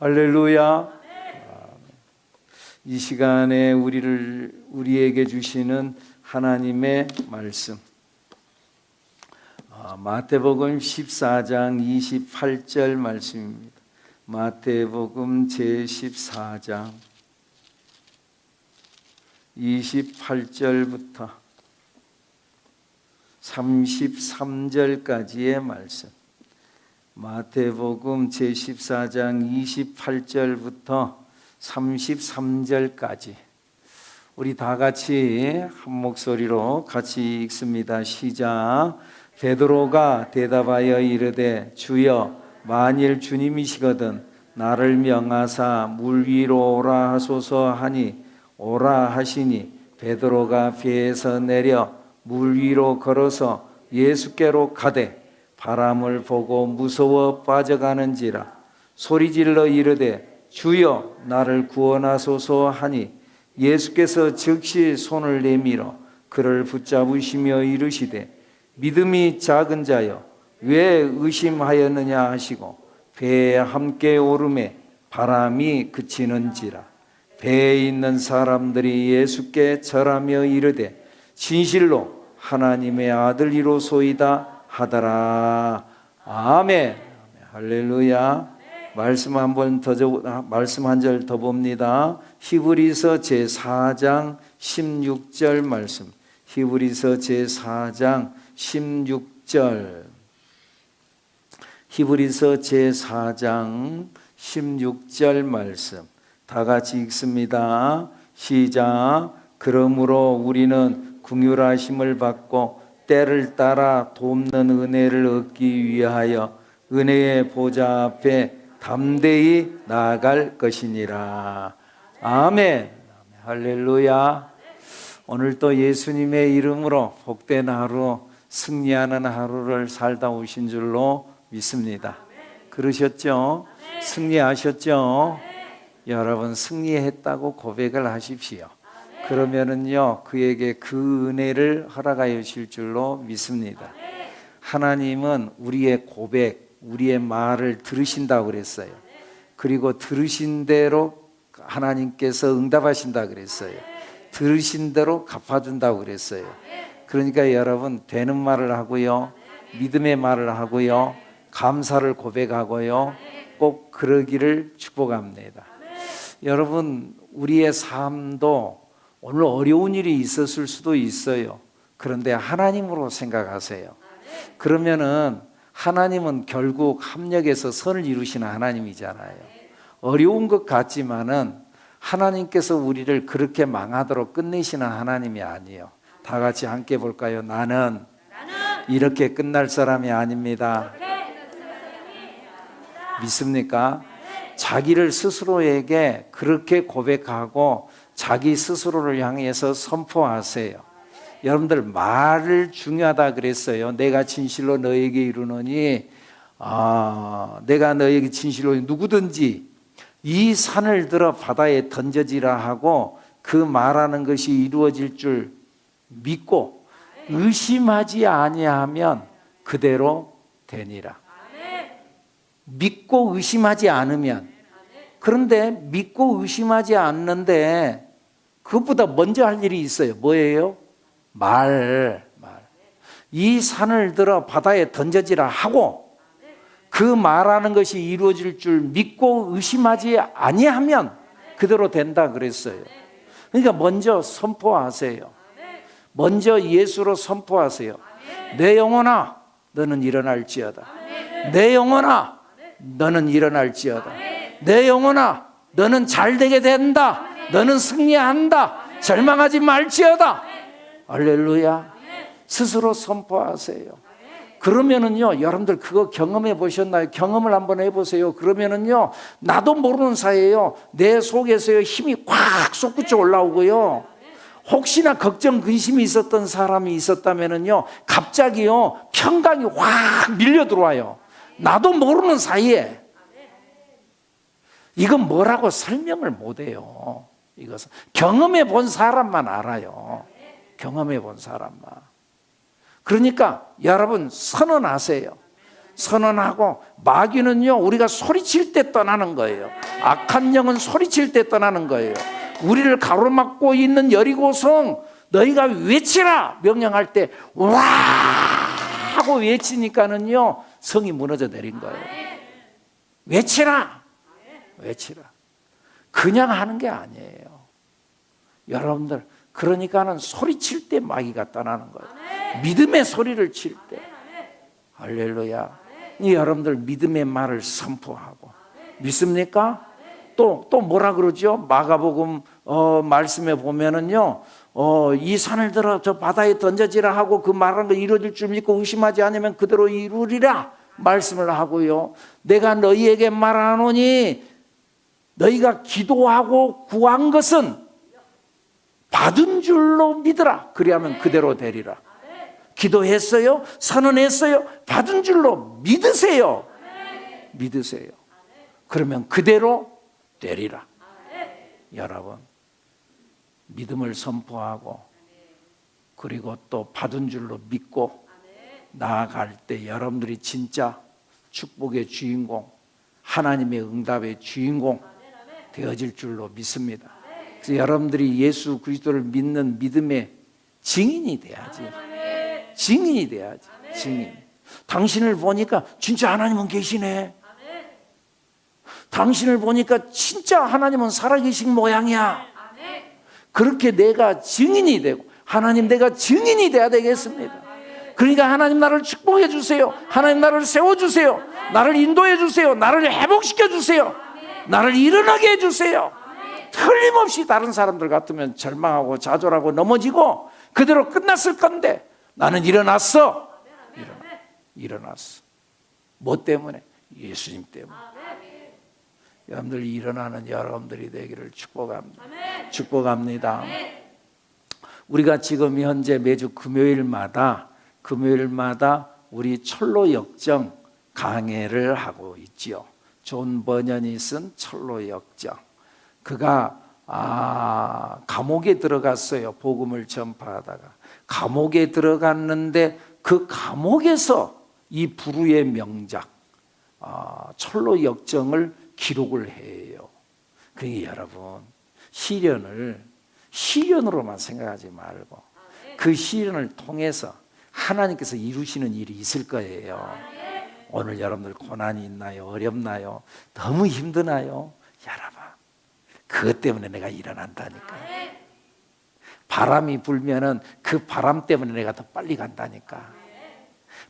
할렐루야. 이 시간에 우리에게 주시는 하나님의 말씀, 마태복음 14장 28절 말씀입니다. 마태복음 제14장 28절부터 33절까지의 말씀. 마태복음 제14장 28절부터 33절까지 우리 다 같이 한 목소리로 같이 읽습니다. 시작. 베드로가 대답하여 이르되 주여, 만일 주님이시거든 나를 명하사 물 위로 오라 하소서 하니 오라 하시니 베드로가 배에서 내려 물 위로 걸어서 예수께로 가되 바람을 보고 무서워 빠져가는지라 소리질러 이르되 주여 나를 구원하소서 하니 예수께서 즉시 손을 내밀어 그를 붙잡으시며 이르시되 믿음이 작은 자여 왜 의심하였느냐 하시고 배에 함께 오르매 바람이 그치는지라. 배에 있는 사람들이 예수께 절하며 이르되 진실로 하나님의 아들이로소이다 하더라. 아멘. 할렐루야. 말씀 한 절 더 봅니다. 히브리서 제4장 16절 말씀. 히브리서 제4장 16절. 히브리서 제4장 16절 말씀. 다 같이 읽습니다. 시작. 그러므로 우리는 긍휼하심을 받고 때를 따라 돕는 은혜를 얻기 위하여 은혜의 보좌 앞에 담대히 나아갈 것이니라. 아멘. 할렐루야. 오늘 또 예수님의 이름으로 복된 하루, 승리하는 하루를 살다 오신 줄로 믿습니다. 그러셨죠? 승리하셨죠? 여러분 승리했다고 고백을 하십시오. 그러면은요 그에게 그 은혜를 허락하여 주실 줄로 믿습니다. 하나님은 우리의 고백, 우리의 말을 들으신다고 그랬어요. 그리고 들으신 대로 하나님께서 응답하신다 그랬어요. 들으신 대로 갚아준다고 그랬어요. 그러니까 여러분 되는 말을 하고요, 믿음의 말을 하고요, 감사를 고백하고요, 꼭 그러기를 축복합니다. 여러분 우리의 삶도 오늘 어려운 일이 있었을 수도 있어요. 그런데 하나님으로 생각하세요. 그러면은 하나님은 결국 합력해서 선을 이루시는 하나님이잖아요. 어려운 것 같지만은 하나님께서 우리를 그렇게 망하도록 끝내시는 하나님이 아니에요. 다 같이 함께 볼까요? 나는 이렇게 끝날 사람이 아닙니다. 믿습니까? 자기를 스스로에게 그렇게 고백하고 자기 스스로를 향해서 선포하세요. 여러분들 말을 중요하다 그랬어요. 내가 진실로 너에게 이르노니 내가 너에게 진실로 누구든지 이 산을 들어 바다에 던져지라 하고 그 말하는 것이 이루어질 줄 믿고 의심하지 아니하면 그대로 되니라. 믿고 의심하지 않으면. 그런데 믿고 의심하지 않는데 그것보다 먼저 할 일이 있어요. 뭐예요? 말. 이 산을 들어 바다에 던져지라 하고 그 말하는 것이 이루어질 줄 믿고 의심하지 아니하면 그대로 된다 그랬어요. 그러니까 먼저 선포하세요. 먼저 예수로 선포하세요. 내 영혼아 너는 일어날지어다. 내 영혼아 너는 일어날지어다. 내 영혼아 너는 잘되게 된다. 너는 승리한다. 절망하지 말지어다. 할렐루야. 스스로 선포하세요. 그러면은요 여러분들 그거 경험해 보셨나요? 경험을 한번 해보세요. 그러면은요 나도 모르는 사이에요 내 속에서요 힘이 꽉 솟구쳐 올라오고요, 혹시나 걱정 근심이 있었던 사람이 있었다면은요 갑자기요 평강이 확 밀려 들어와요. 나도 모르는 사이에. 이건 뭐라고 설명을 못해요. 이것은 경험해 본 사람만 알아요. 경험해 본 사람만. 그러니까 여러분 선언하세요. 선언하고, 마귀는요 우리가 소리칠 때 떠나는 거예요. 악한 영은 소리칠 때 떠나는 거예요. 우리를 가로막고 있는 여리고성 너희가 외치라 명령할 때 와 하고 외치니까는요 성이 무너져 내린 거예요. 외치라, 외치라. 그냥 하는 게 아니에요. 여러분들, 그러니까는 소리칠 때 마귀가 떠나는 거예요. 믿음의 소리를 칠 때. 할렐루야. 이 여러분들 믿음의 말을 선포하고, 믿습니까? 또 뭐라 그러죠? 마가복음 말씀에 보면은요, 이 산을 들어 저 바다에 던져지라 하고 그 말한 거 이루어질 줄 믿고 의심하지 않으면 그대로 이루리라 말씀을 하고요. 내가 너희에게 말하노니 너희가 기도하고 구한 것은 받은 줄로 믿으라. 그리하면 그대로 되리라. 기도했어요? 선언했어요? 받은 줄로 믿으세요. 믿으세요. 그러면 그대로 되리라. 여러분, 믿음을 선포하고 그리고 또 받은 줄로 믿고 나아갈 때 여러분들이 진짜 축복의 주인공, 하나님의 응답의 주인공 되어질 줄로 믿습니다. 그래서 여러분들이 예수 그리스도를 믿는 믿음의 증인이 돼야지. 증인이 돼야지. 증인. 당신을 보니까 진짜 하나님은 계시네. 당신을 보니까 진짜 하나님은 살아계신 모양이야. 그렇게 내가 증인이 되고, 하나님 내가 증인이 돼야 되겠습니다. 그러니까 하나님 나를 축복해 주세요. 하나님 나를 세워주세요. 나를 인도해 주세요. 나를 회복시켜 주세요. 나를 일어나게 해주세요. 틀림없이 다른 사람들 같으면 절망하고 좌절하고 넘어지고 그대로 끝났을 건데 나는 일어났어. 일어났어. 뭐 때문에? 예수님 때문에. 여러분들 일어나는 여러분들이 되기를 축복합니다. 축복합니다. 우리가 지금 현재 매주 금요일마다 우리 철로 역정 강해를 하고 있지요. 존 버년이 쓴 철로 역정. 그가 감옥에 들어갔어요. 복음을 전파하다가 감옥에 들어갔는데 그 감옥에서 이 불후의 명작 철로 역정을 기록을 해요. 그러니까 여러분, 시련으로만 생각하지 말고 그 시련을 통해서 하나님께서 이루시는 일이 있을 거예요. 오늘 여러분들 고난이 있나요? 어렵나요? 너무 힘드나요? 여러분, 그것 때문에 내가 일어난다니까. 바람이 불면은 그 바람 때문에 내가 더 빨리 간다니까.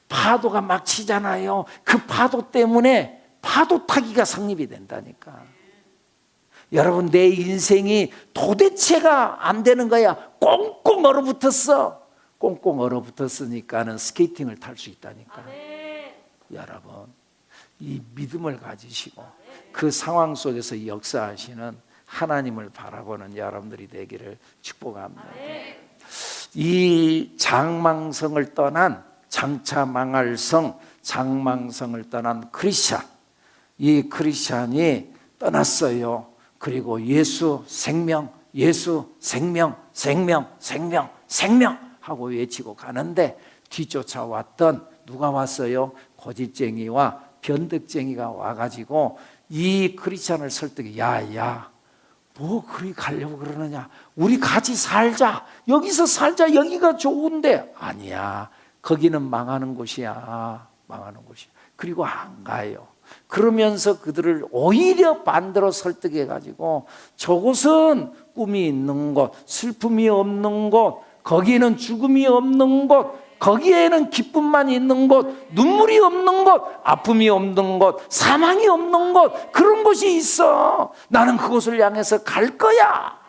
파도가 막 치잖아요. 그 파도 때문에 파도 타기가 성립이 된다니까. 여러분, 내 인생이 도대체가 안 되는 거야. 꽁꽁 얼어붙었어. 꽁꽁 얼어붙었으니까는 스케이팅을 탈 수 있다니까. 여러분, 이 믿음을 가지시고 그 상황 속에서 역사하시는 하나님을 바라보는 여러분들이 되기를 축복합니다. 이 장망성을 떠난, 장차 망할 성 장망성을 떠난 크리스찬, 이 크리스찬이 떠났어요. 그리고 예수 생명, 예수 생명, 생명, 생명, 생명 하고 외치고 가는데 뒤쫓아왔던 누가 왔어요? 고집쟁이와 변덕쟁이가 와가지고 이 크리스찬을 설득해. 야, 뭐 그리 가려고 그러느냐? 우리 같이 살자. 여기서 살자. 여기가 좋은데. 아니야. 거기는 망하는 곳이야. 망하는 곳이야. 그리고 안 가요. 그러면서 그들을 오히려 반대로 설득해가지고 저곳은 꿈이 있는 곳, 슬픔이 없는 곳, 거기에는 죽음이 없는 곳, 거기에는 기쁨만 있는 곳, 눈물이 없는 곳, 아픔이 없는 곳, 사망이 없는 곳, 그런 곳이 있어. 나는 그곳을 향해서 갈 거야.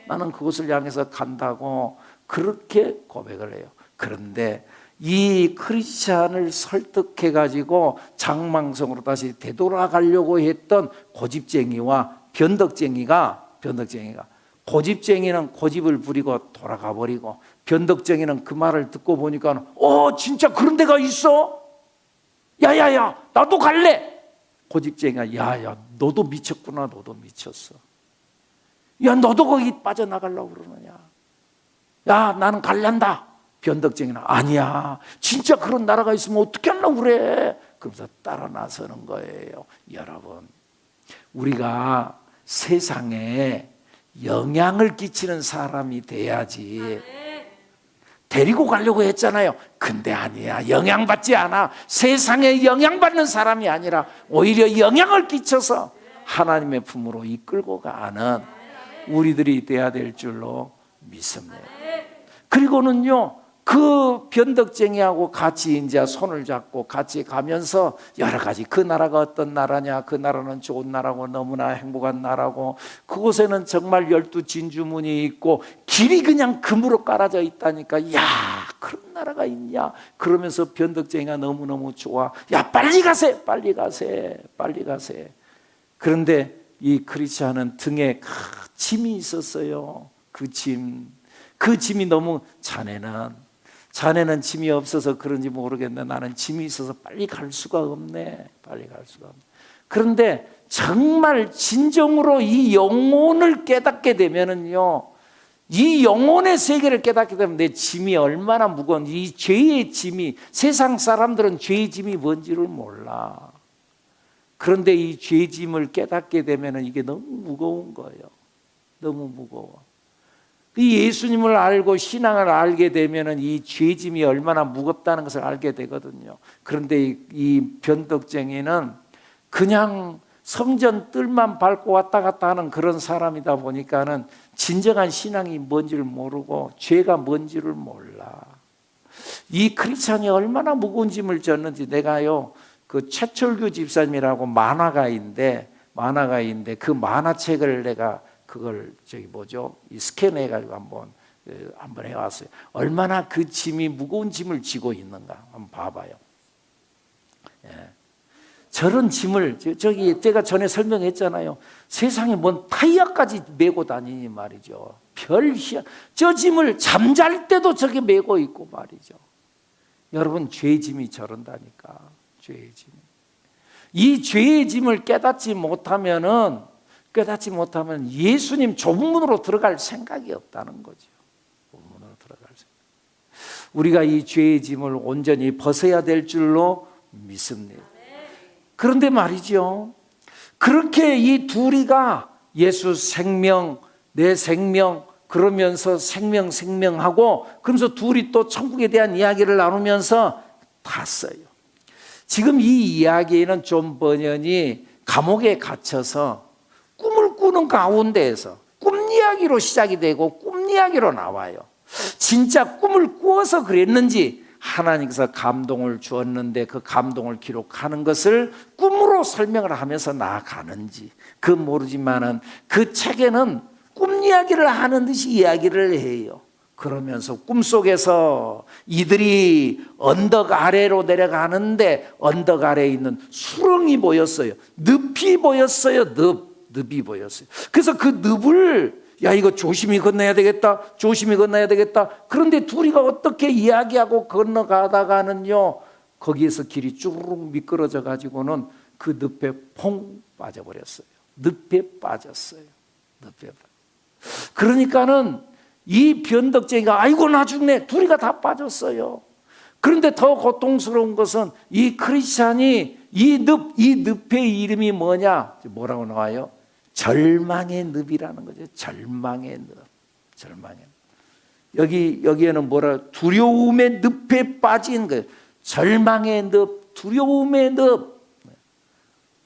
나는 그곳을 향해서 간다고 그렇게 고백을 해요. 그런데 이 크리스찬을 설득해가지고 장망성으로 다시 되돌아가려고 했던 고집쟁이와 변덕쟁이가 고집쟁이는 고집을 부리고 돌아가 버리고, 변덕쟁이는 그 말을 듣고 보니까 진짜 그런 데가 있어? 야야야, 나도 갈래. 고집쟁이가 야야, 너도 미쳤구나. 너도 미쳤어. 야, 너도 거기 빠져나가려고 그러느냐? 야, 나는 갈란다. 변덕쟁이는 아니야, 진짜 그런 나라가 있으면 어떻게 하려고 그래? 그러면서 따라 나서는 거예요. 여러분, 우리가 세상에 영향을 끼치는 사람이 돼야지. 데리고 가려고 했잖아요. 근데 아니야. 영향받지 않아. 세상에 영향받는 사람이 아니라 오히려 영향을 끼쳐서 하나님의 품으로 이끌고 가는 우리들이 돼야 될 줄로 믿습니다. 그리고는요, 그 변덕쟁이하고 같이 이제 손을 잡고 같이 가면서 여러 가지, 그 나라가 어떤 나라냐, 그 나라는 좋은 나라고 너무나 행복한 나라고, 그곳에는 정말 12 진주문이 있고 길이 그냥 금으로 깔아져 있다니까. 야, 그런 나라가 있냐? 그러면서 변덕쟁이가 너무너무 좋아. 야, 빨리 가세, 빨리 가세, 빨리 가세. 그런데 이 크리스찬은 등에 짐이 있었어요. 그 짐이 너무, 자네는 짐이 없어서 그런지 모르겠는데 나는 짐이 있어서 빨리 갈 수가 없네. 빨리 갈 수가 없네. 그런데 정말 진정으로 이 영혼을 깨닫게 되면은요, 이 영혼의 세계를 깨닫게 되면 내 짐이 얼마나 무거운, 이 죄의 짐이, 세상 사람들은 죄의 짐이 뭔지를 몰라. 그런데 이 죄의 짐을 깨닫게 되면은 이게 너무 무거운 거예요. 너무 무거워. 이 예수님을 알고 신앙을 알게 되면은 이 죄짐이 얼마나 무겁다는 것을 알게 되거든요. 그런데 이 변덕쟁이는 그냥 성전 뜰만 밟고 왔다 갔다 하는 그런 사람이다 보니까는 진정한 신앙이 뭔지를 모르고 죄가 뭔지를 몰라. 이 크리스찬이 얼마나 무거운 짐을 졌는지 내가요, 그 최철규 집사님이라고 만화가인데 그 만화책을 내가 그걸 이 스캔해가지고 한번 해왔어요. 얼마나 그 짐이 무거운 짐을 지고 있는가 한번 봐봐요. 예. 저런 짐을 제가 전에 설명했잖아요. 세상에 뭔 타이어까지 메고 다니니 말이죠. 저 짐을 잠잘 때도 저게 메고 있고 말이죠. 여러분, 죄의 짐이 저런다니까. 죄의 짐. 이 죄의 짐을 깨닫지 못하면 예수님 좁은 문으로 들어갈 생각이 없다는 거죠. 좁은 문으로 들어갈 생각. 우리가 이 죄의 짐을 온전히 벗어야 될 줄로 믿습니다. 그런데 말이죠, 그렇게 이 둘이가 예수 생명, 내 생명 그러면서 생명하고, 그러면서 둘이 또 천국에 대한 이야기를 나누면서 탔어요. 지금 이 이야기는 존 버년이 감옥에 갇혀서 꿈을 꾸는 가운데에서 꿈 이야기로 시작이 되고 꿈 이야기로 나와요. 진짜 꿈을 꾸어서 그랬는지 하나님께서 감동을 주었는데 그 감동을 기록하는 것을 꿈으로 설명을 하면서 나아가는지 그건 모르지만은 그 책에는 꿈 이야기를 하는 듯이 이야기를 해요. 그러면서 꿈속에서 이들이 언덕 아래로 내려가는데 언덕 아래에 있는 수렁이 보였어요. 늪이 보였어요. 늪이 보였어요. 그래서 그 늪을 야, 이거 조심히 건너야 되겠다. 조심히 건너야 되겠다. 그런데 둘이가 어떻게 이야기하고 건너가다가는요, 거기에서 길이 쭈르륵 미끄러져 가지고는 그 늪에 퐁 빠져버렸어요. 늪에 빠졌어요. 그러니까는 이 변덕쟁이가 아이고 나 죽네. 둘이가 다 빠졌어요. 그런데 더 고통스러운 것은 이 크리스찬이 이 늪의 이름이 뭐냐? 뭐라고 나와요? 절망의 늪이라는 거죠. 절망의 늪. 여기에는 뭐라? 두려움의 늪에 빠진 거예요. 절망의 늪, 두려움의 늪.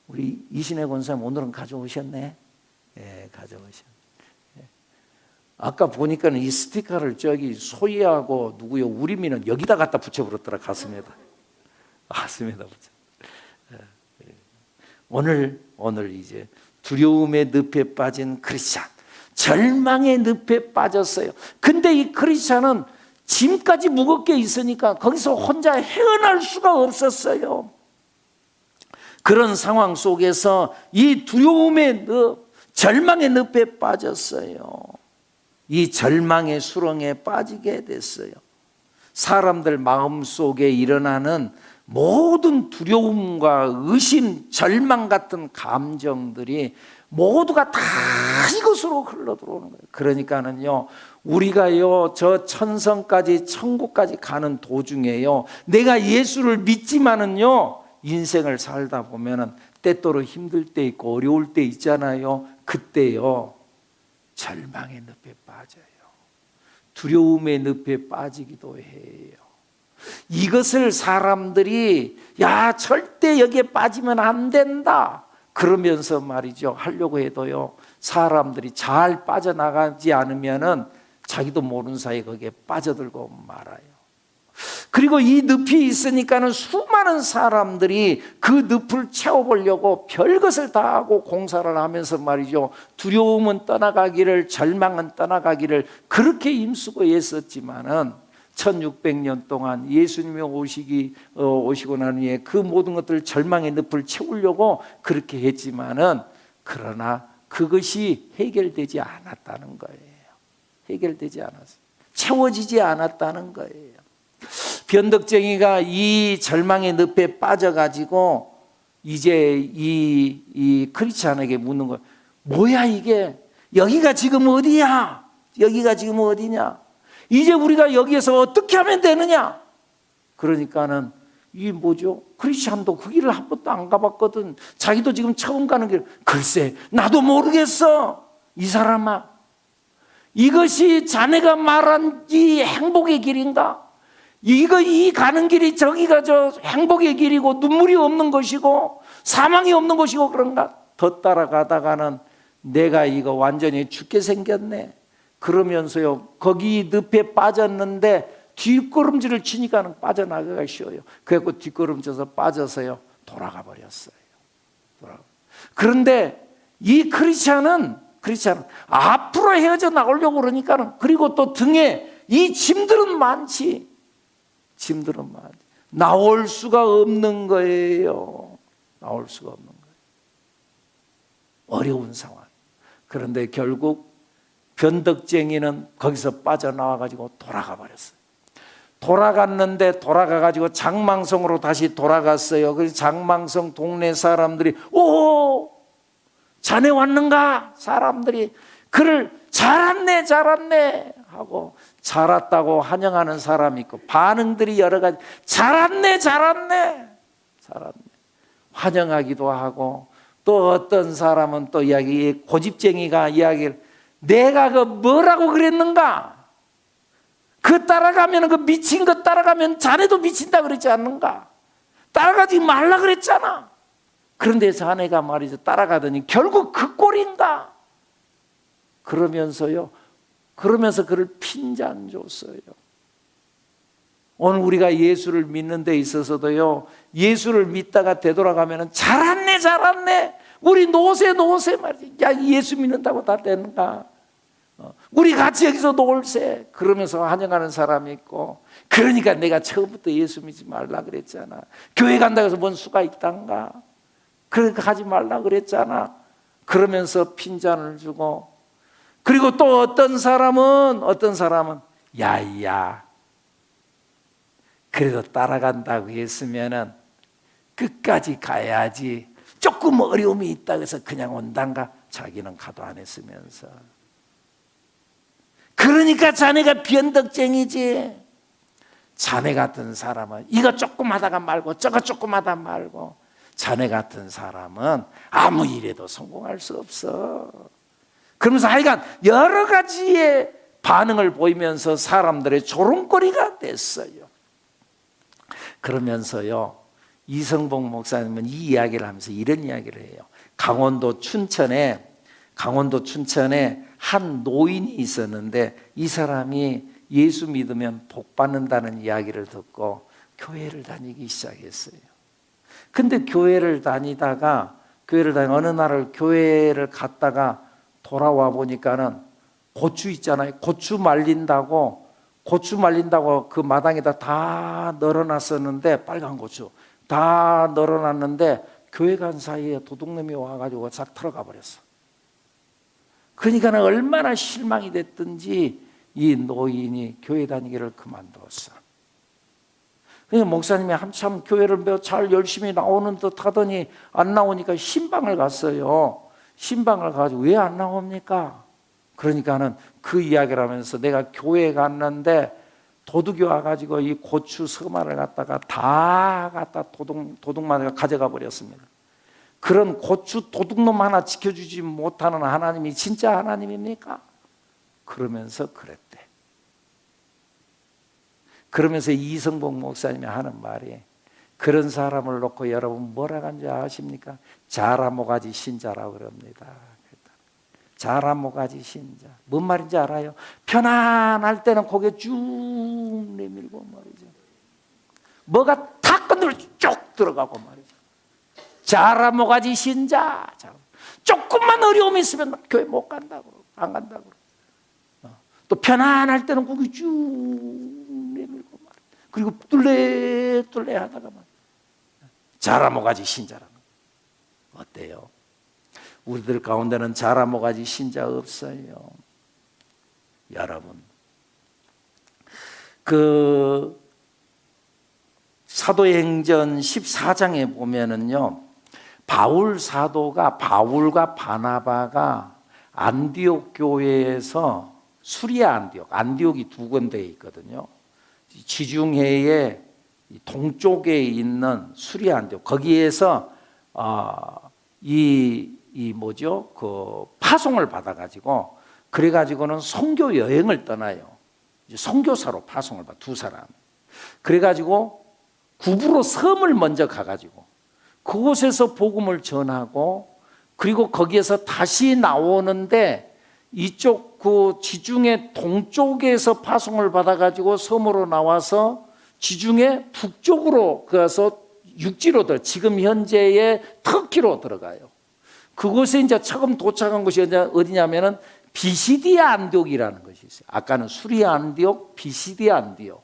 우리 이신혜 권사님 오늘은 가져오셨네. 예, 가져오셨네. 아까 보니까는 이 스티커를 저기 소희하고 누구요? 우리미는 여기다 갖다 붙여버렸더라. 가슴에다 붙여. 오늘 이제 두려움의 늪에 빠진 크리스찬, 절망의 늪에 빠졌어요. 근데 이 크리스찬은 짐까지 무겁게 있으니까 거기서 혼자 헤어날 수가 없었어요. 그런 상황 속에서 이 두려움의 늪, 절망의 늪에 빠졌어요. 이 절망의 수렁에 빠지게 됐어요. 사람들 마음속에 일어나는 모든 두려움과 의심, 절망 같은 감정들이 모두가 다 이것으로 흘러들어오는 거예요. 그러니까는요, 우리가요, 저 천성까지, 천국까지 가는 도중에요, 내가 예수를 믿지만은요, 인생을 살다 보면은 때때로 힘들 때 있고 어려울 때 있잖아요. 그때요, 절망의 늪에 빠져요. 두려움의 늪에 빠지기도 해요. 이것을 사람들이 야, 절대 여기에 빠지면 안 된다 그러면서 말이죠, 하려고 해도요, 사람들이 잘 빠져나가지 않으면은 자기도 모르는 사이에 거기에 빠져들고 말아요. 그리고 이 늪이 있으니까는 수많은 사람들이 그 늪을 채워보려고 별것을 다 하고 공사를 하면서 말이죠, 두려움은 떠나가기를, 절망은 떠나가기를 그렇게 힘쓰고 애썼지만은 1600년 동안 예수님이 오시고 난 후에 그 모든 것들을 절망의 늪을 채우려고 그렇게 했지만은, 그러나 그것이 해결되지 않았다는 거예요. 해결되지 않았어요. 채워지지 않았다는 거예요. 변덕쟁이가 이 절망의 늪에 빠져가지고 이제 이 크리스찬에게 묻는 거예요. 뭐야 이게? 여기가 지금 어디야? 여기가 지금 어디냐? 이제 우리가 여기에서 어떻게 하면 되느냐? 그러니까는 이 뭐죠? 크리스찬도 그 길을 한 번도 안 가봤거든. 자기도 지금 처음 가는 길. 글쎄, 나도 모르겠어. 이 사람아, 이것이 자네가 말한 이 행복의 길인가? 이 가는 길이 저기가 저 행복의 길이고 눈물이 없는 것이고 사망이 없는 것이고 그런가? 더 따라가다가는 내가 이거 완전히 죽게 생겼네. 그러면서요, 거기 늪에 빠졌는데 뒷걸음질을 치니까는 빠져나가기가 쉬워요. 그래서 뒷걸음져서 빠져서요, 돌아가 버렸어요. 그런데 이 크리스찬은 앞으로 헤어져 나오려고 그러니까는, 그리고 또 등에 이 짐들은 많지. 나올 수가 없는 거예요. 나올 수가 없는 거예요. 어려운 상황. 그런데 결국 변덕쟁이는 거기서 빠져나와가지고 돌아가 버렸어요. 돌아갔는데 돌아가가지고 장망성으로 다시 돌아갔어요. 그래서 장망성 동네 사람들이 오, 자네 왔는가? 사람들이 그를 잘 왔네 하고 잘 왔다고 환영하는 사람이 있고, 반응들이 여러 가지. 잘 왔네 환영하기도 하고, 또 어떤 사람은 또 고집쟁이가 이야기를, 내가 그 뭐라고 그랬는가? 그 따라가면, 그 미친 거 따라가면 자네도 미친다 그랬지 않는가? 따라가지 말라 그랬잖아. 그런데 자네가 말이죠, 따라가더니 결국 그 꼴인가? 그러면서 그를 핀잔 줬어요. 오늘 우리가 예수를 믿는 데 있어서도요, 예수를 믿다가 되돌아가면 잘 왔네 우리 노세 말이지. 야, 예수 믿는다고 다 되는가? 우리 같이 여기서 놀세. 그러면서 환영하는 사람이 있고, 그러니까 내가 처음부터 예수 믿지 말라 그랬잖아. 교회 간다고 해서 뭔 수가 있단가? 그러니까 가지 말라 그랬잖아. 그러면서 핀잔을 주고, 그리고 또 어떤 사람은 야야, 그래도 따라간다고 했으면은 끝까지 가야지. 조금 어려움이 있다고 해서 그냥 온단가? 자기는 가도 안 했으면서. 그러니까 자네가 변덕쟁이지. 자네 같은 사람은 이거 조금 하다가 말고 저거 조금 하다 말고, 자네 같은 사람은 아무 일에도 성공할 수 없어. 그러면서 하여간 여러 가지의 반응을 보이면서 사람들의 조롱거리가 됐어요. 그러면서요, 이성복 목사님은 이 이야기를 하면서 이런 이야기를 해요. 강원도 춘천에 한 노인이 있었는데, 이 사람이 예수 믿으면 복 받는다는 이야기를 듣고 교회를 다니기 시작했어요. 근데 교회를 다니다가 어느 날 교회를 갔다가 돌아와 보니까는 고추 있잖아요. 고추 말린다고 그 마당에다 다 널어놨었는데, 빨간 고추 다 널어놨는데 교회 간 사이에 도둑놈이 와가지고 싹 들어가 버렸어. 그러니까 얼마나 실망이 됐든지 이 노인이 교회 다니기를 그만두었어. 그러니까 목사님이 한참 교회를 잘 열심히 나오는 듯 하더니 안 나오니까 신방을 갔어요. 신방을 가지고 왜 안 나옵니까? 그러니까는 그 이야기를 하면서, 내가 교회에 갔는데 도둑이 와가지고 이 고추 서마를 갖다가 다 갖다 도둑마가 가져가 버렸습니다. 그런 고추 도둑놈 하나 지켜주지 못하는 하나님이 진짜 하나님입니까? 그러면서 그랬대. 그러면서 이성복 목사님이 하는 말이, 그런 사람을 놓고 여러분 뭐라고 하는지 아십니까? 자라모가지 신자라고 그럽니다. 자라모가지 신자. 뭔 말인지 알아요? 편안할 때는 고개 쭉 내밀고 말이죠. 뭐가 탁 건드려 쭉 들어가고 말이죠. 자라모가지 신자. 조금만 어려움이 있으면 교회 못 간다고, 안 간다고. 또 편안할 때는 고개 쭉 내밀고 말이죠. 그리고 뚫레 하다가 말이죠. 자라모가지 신자라는 거. 어때요? 우리들 가운데는 자라모가지 신자 없어요. 여러분, 그 사도행전 14장에 보면은요, 바울 사도가, 바울과 바나바가 안디옥 교회에서, 수리아 안디옥이 두 군데에 있거든요. 지중해의 동쪽에 있는 수리아 안디옥, 거기에서 그 파송을 받아가지고, 그래가지고는 선교 여행을 떠나요. 이제 선교사로 파송을 받아, 두 사람. 그래가지고 구브로 섬을 먼저 가가지고 그곳에서 복음을 전하고, 그리고 거기에서 다시 나오는데 이쪽 그 지중해 동쪽에서 파송을 받아가지고 섬으로 나와서 지중해 북쪽으로 가서 육지로 지금 현재의 터키로 들어가요. 그곳에 이제 처음 도착한 곳이 어디냐면은 비시디아 안디옥이라는 것이 있어요. 아까는 수리아 안디옥, 비시디아 안디옥.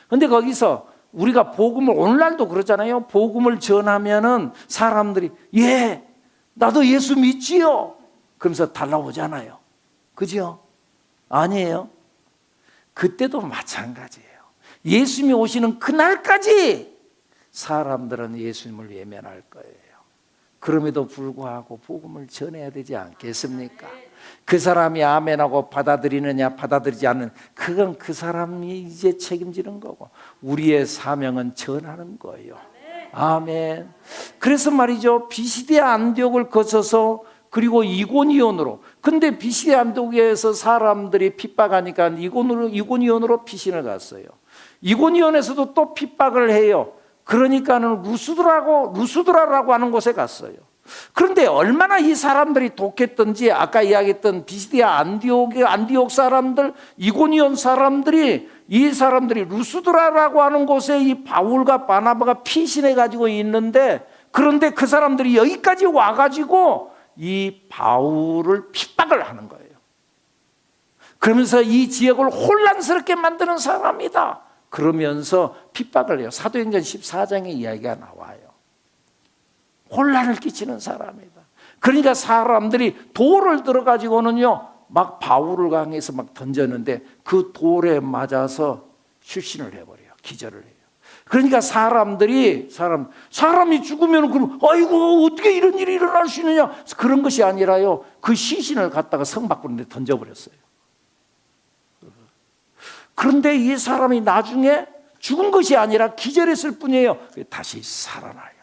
근데 거기서 우리가 복음을, 오늘날도 그러잖아요. 복음을 전하면은 사람들이, 예, 나도 예수 믿지요. 그러면서 달라오잖아요. 그죠? 아니에요? 그때도 마찬가지예요. 예수님이 오시는 그날까지 사람들은 예수님을 외면할 거예요. 그럼에도 불구하고 복음을 전해야 되지 않겠습니까? 그 사람이 아멘하고 받아들이느냐 받아들이지 않는, 그건 그 사람이 이제 책임지는 거고, 우리의 사명은 전하는 거예요. 아멘. 그래서 말이죠, 비시디아 안디옥을 거쳐서 그리고 이고니온으로, 근데 비시디아 안디옥에서 사람들이 핍박하니까 이고니온으로 피신을 갔어요. 이고니온에서도 또 핍박을 해요. 그러니까는 루스드라라고 하는 곳에 갔어요. 그런데 얼마나 이 사람들이 독했던지, 아까 이야기했던 비시디아 안디옥 사람들, 이고니온 사람들이, 이 사람들이 루스드라라고 하는 곳에 이 바울과 바나바가 피신해 가지고 있는데, 그런데 그 사람들이 여기까지 와가지고 이 바울을 핍박을 하는 거예요. 그러면서 이 지역을 혼란스럽게 만드는 사람이다, 그러면서 핍박을 해요. 사도행전 14장의 이야기가 나와요. 혼란을 끼치는 사람이다. 그러니까 사람들이 돌을 들어가지고는요, 막 바울을 강해서 막 던졌는데 그 돌에 맞아서 실신을 해버려요. 기절을 해요. 그러니까 사람이 죽으면 그럼 아이고 어떻게 이런 일이 일어날 수 있느냐, 그런 것이 아니라요, 그 시신을 갖다가 성 밖으로 던져버렸어요. 그런데 이 사람이 나중에 죽은 것이 아니라 기절했을 뿐이에요. 다시 살아나요.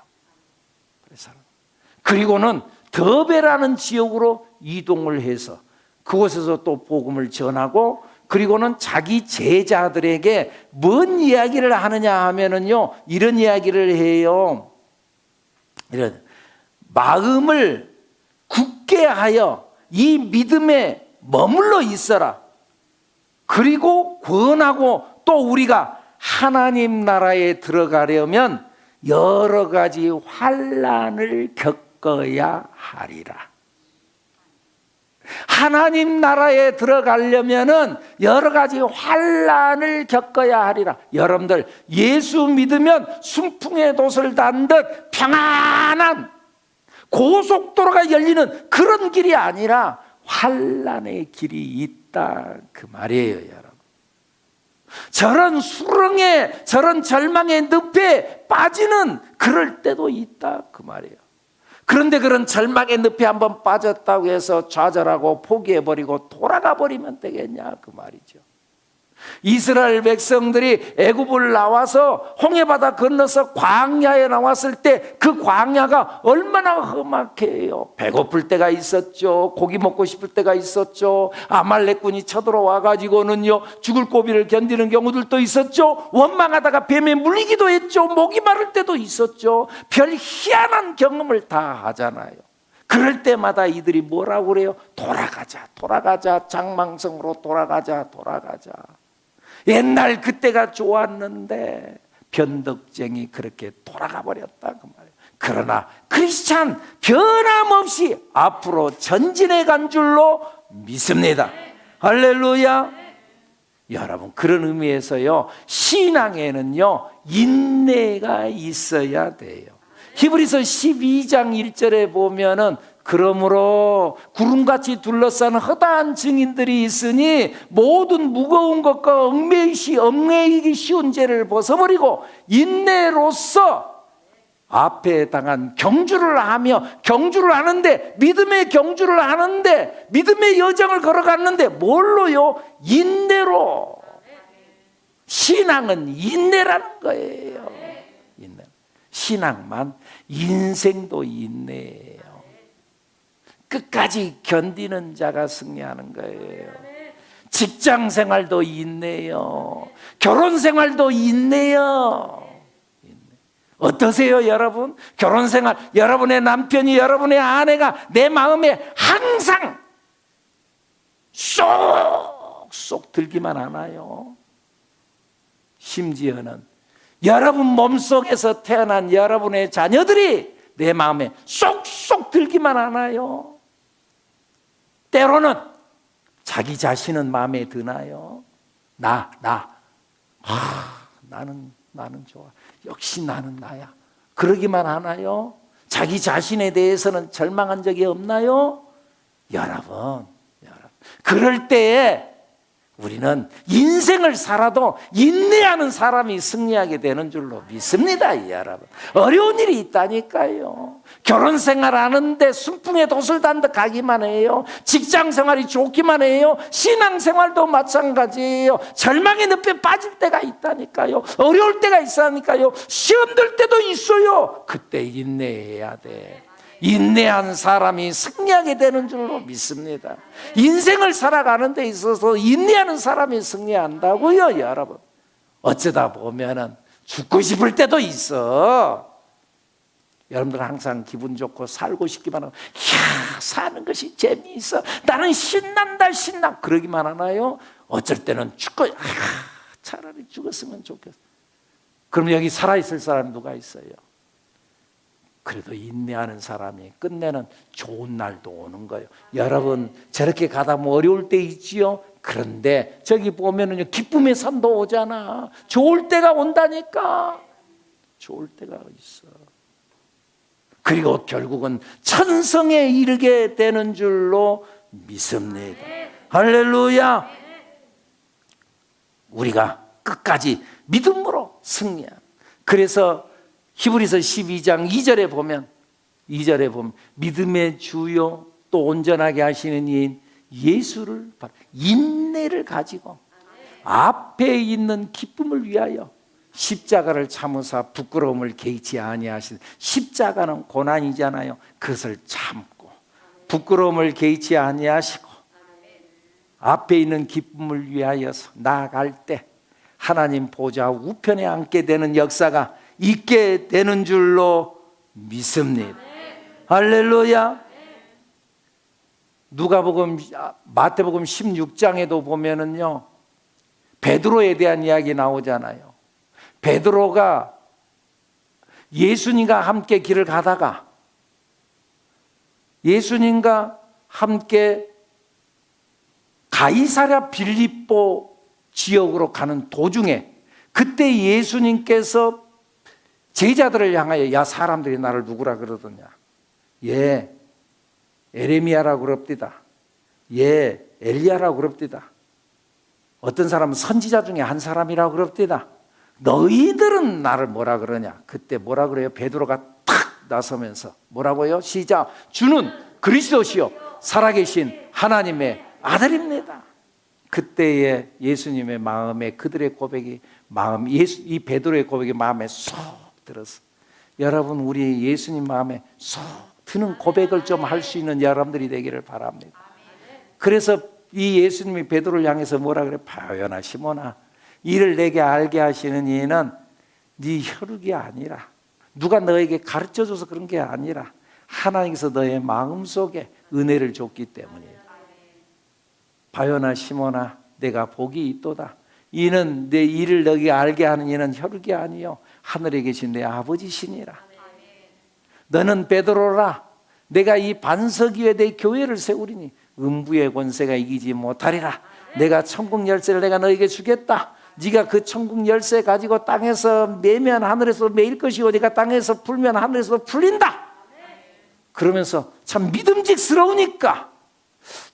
그리고는 더베라는 지역으로 이동을 해서 그곳에서 또 복음을 전하고, 그리고는 자기 제자들에게 뭔 이야기를 하느냐 하면은요, 이런 이야기를 해요. 이런, 마음을 굳게 하여 이 믿음에 머물러 있어라. 그리고 권하고, 또 우리가 하나님 나라에 들어가려면 여러 가지 환난을 겪어야 하리라. 하나님 나라에 들어가려면은 여러 가지 환난을 겪어야 하리라. 여러분들, 예수 믿으면 순풍의 돛을 단 듯 평안한 고속도로가 열리는 그런 길이 아니라 환난의 길이 있다, 그 말이에요, 여러분. 저런 수렁에, 저런 절망의 늪에 빠지는 그럴 때도 있다, 그 말이에요. 그런데 그런 절망의 늪에 한번 빠졌다고 해서 좌절하고 포기해버리고 돌아가 버리면 되겠냐, 그 말이죠. 이스라엘 백성들이 애굽을 나와서 홍해바다 건너서 광야에 나왔을 때 그 광야가 얼마나 험악해요. 배고플 때가 있었죠. 고기 먹고 싶을 때가 있었죠. 아말렉군이 쳐들어와 가지고는요 죽을 고비를 견디는 경우들도 있었죠. 원망하다가 뱀에 물리기도 했죠. 목이 마를 때도 있었죠. 별 희한한 경험을 다 하잖아요. 그럴 때마다 이들이 뭐라고 그래요? 돌아가자, 돌아가자, 장망성으로 돌아가자, 돌아가자. 옛날 그때가 좋았는데 변덕쟁이 그렇게 돌아가 버렸다 그 말이에요. 그러나 크리스찬 변함없이 앞으로 전진해 간 줄로 믿습니다. 할렐루야. 여러분, 그런 의미에서요 신앙에는요 인내가 있어야 돼요. 히브리서 12장 1절에 보면은 그러므로 구름같이 둘러싼 허다한 증인들이 있으니 모든 무거운 것과 얽매이기 쉬운 죄를 벗어버리고 인내로서 앞에 당한 경주를 하며, 경주를 하는데, 믿음의 경주를 하는데, 믿음의 여정을 걸어갔는데 뭘로요? 인내로. 신앙은 인내라는 거예요. 인내. 신앙만, 인생도 인내예요. 끝까지 견디는 자가 승리하는 거예요. 직장 생활도 인내요. 결혼 생활도 인내요. 어떠세요, 여러분? 결혼 생활, 여러분의 남편이, 여러분의 아내가 내 마음에 항상 쏙쏙 들기만 하나요? 심지어는 여러분 몸속에서 태어난 여러분의 자녀들이 내 마음에 쏙쏙 들기만 하나요? 때로는 자기 자신은 마음에 드나요? 나는 좋아. 역시 나는 나야. 그러기만 하나요? 자기 자신에 대해서는 절망한 적이 없나요? 여러분, 그럴 때에 우리는 인생을 살아도 인내하는 사람이 승리하게 되는 줄로 믿습니다, 여러분. 어려운 일이 있다니까요. 결혼 생활 하는데 순풍에 돛을 단듯 가기만 해요. 직장 생활이 좋기만 해요. 신앙 생활도 마찬가지예요. 절망의 늪에 빠질 때가 있다니까요. 어려울 때가 있으니까요. 시험 들 때도 있어요. 그때 인내해야 돼. 인내한 사람이 승리하게 되는 줄로 믿습니다. 인생을 살아가는 데 있어서 인내하는 사람이 승리한다고요, 여러분. 어쩌다 보면은 죽고 싶을 때도 있어. 여러분들 항상 기분 좋고 살고 싶기만 하고, 이야, 사는 것이 재미있어, 나는 신난다, 신나, 그러기만 하나요? 어쩔 때는 죽고, 차라리 죽었으면 좋겠어. 그럼 여기 살아있을 사람 누가 있어요? 그래도 인내하는 사람이 끝내는 좋은 날도 오는 거예요. 여러분, 저렇게 가다 보면 어려울 때 있지요? 그런데 저기 보면은요, 기쁨의 산도 오잖아. 좋을 때가 온다니까. 좋을 때가 있어. 그리고 결국은 천성에 이르게 되는 줄로 믿습니다. 할렐루야. 우리가 끝까지 믿음으로 승리한. 그래서 히브리서 12장 2절에 보면 믿음의 주요 또 온전하게 하시는 이인 예수를 인내를 가지고 앞에 있는 기쁨을 위하여 십자가를 참으사 부끄러움을 개의치 아니하시는. 십자가는 고난이잖아요. 그것을 참고 부끄러움을 개의치 아니하시고 앞에 있는 기쁨을 위하여서 나아갈 때 하나님 보좌 우편에 앉게 되는 역사가 있게 되는 줄로 믿습니다. 할렐루야. 누가복음, 마태복음 16장에도 보면은요, 베드로에 대한 이야기 나오잖아요. 베드로가 예수님과 함께 길을 가다가 예수님과 함께 가이사랴 빌립보 지역으로 가는 도중에 그때 예수님께서 제자들을 향하여, 야, 사람들이 나를 누구라 그러더냐? 예, 에레미야라고 그럽디다. 예, 엘리야라고 그럽디다. 어떤 사람은 선지자 중에 한 사람이라고 그럽디다. 너희들은 나를 뭐라 그러냐? 그때 뭐라 그래요? 베드로가 탁 나서면서 뭐라고요? 시작. 주는 그리스도시요 살아계신 하나님의 아들입니다. 그때에 예수님의 마음에 그들의 고백이 이 베드로의 고백이 마음에 쏙 들었어. 여러분, 우리 예수님 마음에 쏙 드는 고백을 좀 할 수 있는 여러분들이 되기를 바랍니다. 그래서 이 예수님이 베드로를 향해서 뭐라 그래? 바요나 시몬아, 이를 내게 알게 하시는 이는 네 혈육이 아니라, 누가 너에게 가르쳐줘서 그런 게 아니라 하나님께서 너의 마음속에 은혜를 줬기 때문이에요. 바요나 시몬아, 내가 복이 있도다. 이는 내 일을 너에게 알게 하는 이는 혈육이 아니요 하늘에 계신 내 아버지시니라. 너는 베드로라. 내가 이 반석 위에 내 교회를 세우리니 음부의 권세가 이기지 못하리라. 내가 천국 열쇠를 내가 너에게 주겠다. 네가 그 천국 열쇠 가지고 땅에서 매면 하늘에서 매일 것이고 네가 땅에서 풀면 하늘에서 풀린다. 그러면서 참 믿음직스러우니까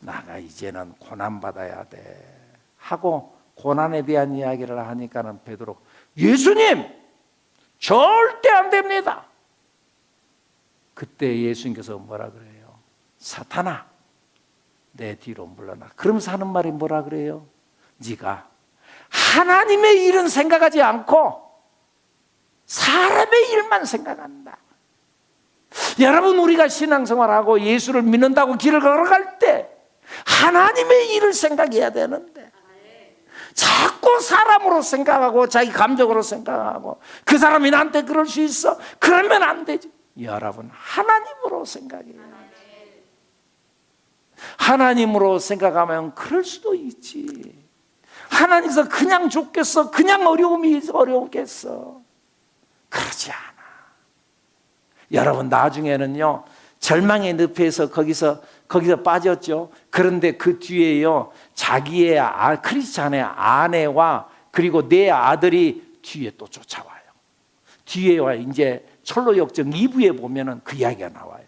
나가 이제는 고난받아야 돼 하고 고난에 대한 이야기를 하니까는 베드로, 예수님 절대 안 됩니다. 그때 예수님께서 뭐라 그래요? 사탄아, 내 뒤로 물러나. 그러면서 하는 말이 뭐라 그래요? 네가 하나님의 일은 생각하지 않고 사람의 일만 생각한다. 여러분, 우리가 신앙생활하고 예수를 믿는다고 길을 걸어갈 때 하나님의 일을 생각해야 되는데 자꾸 사람으로 생각하고 자기 감정으로 생각하고 그 사람이 나한테 그럴 수 있어? 그러면 안 되지. 여러분, 하나님으로 생각해요. 하나님으로 생각하면 그럴 수도 있지. 하나님께서 그냥 좋겠어? 그냥 어려움이 어려우겠어? 그러지 않아. 여러분, 나중에는요, 절망의 늪에서 거기서 빠졌죠. 그런데 그 뒤에요, 자기의 크리스찬의 아내와 그리고 내 아들이 뒤에 또 쫓아와요. 뒤에와 이제 철로역정 2부에 보면은 그 이야기가 나와요.